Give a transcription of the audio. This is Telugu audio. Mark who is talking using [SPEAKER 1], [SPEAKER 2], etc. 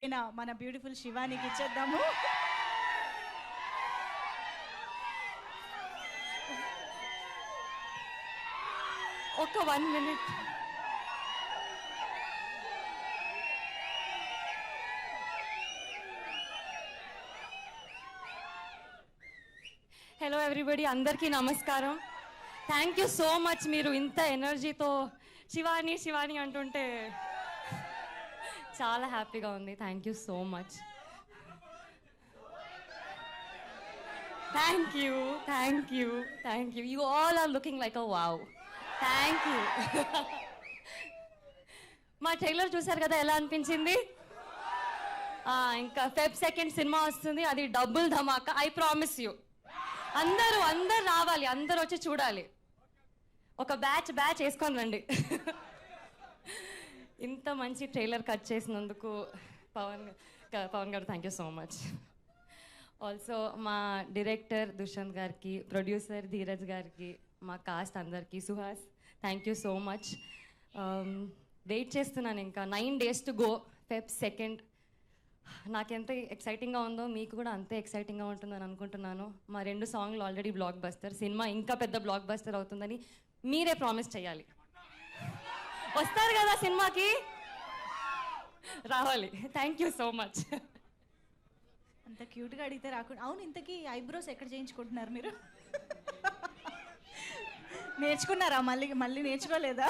[SPEAKER 1] మన బ్యూటిఫుల్ శివానికి ఇచ్చేద్దాము.
[SPEAKER 2] ఒక 1 minute. హలో ఎవ్రీబడి, అందరికీ నమస్కారం. Thank you so much. మీరు ఇంత ఎనర్జీతో శివాని శివాని అంటుంటే చాలా హ్యాపీగా ఉంది. Thank you so much. Thank you thank you thank you. You all are looking like a wow. Thank you. మా ట్రైలర్ చూసారు కదా, ఎలా అనిపించింది? ఇంకా Feb 2 సినిమా వస్తుంది, అది double Dhamaka. I promise you. అందరూ రావాలి, అందరూ వచ్చి చూడాలి. ఒక బ్యాచ్ వేసుకొని రండి. ఇంత మంచి ట్రైలర్ కట్ చేసినందుకు Pavan garu thank you so much. Also మా డైరెక్టర్ దుష్యంత్ గారికి, ప్రొడ్యూసర్ ధీరజ్ గారికి, మా కాస్ట్ అందరికీ, Suhas thank you so much. Wait చేస్తున్నాను. ఇంకా 9 days టు గో. Feb 2. నాకెంత ఎక్సైటింగ్గా ఉందో మీకు కూడా అంతే ఎక్సైటింగ్గా ఉంటుందని అనుకుంటున్నాను. మా 2 సాంగ్లు ఆల్రెడీ బ్లాక్ బస్టర్. సినిమా ఇంకా పెద్ద బ్లాక్ బస్టర్ అవుతుందని మీరే ప్రామిస్ చేయాలి. వస్తారు కదా సినిమాకి, రావాలి. Thank you so much.
[SPEAKER 1] అంత క్యూట్గా అడిగితే రాకుండా. అవును, ఇంతకీ ఐబ్రోస్ ఎక్కడ చేయించుకుంటున్నారు మీరు? నేర్చుకున్నారా? మళ్ళీ నేర్చుకోలేదా?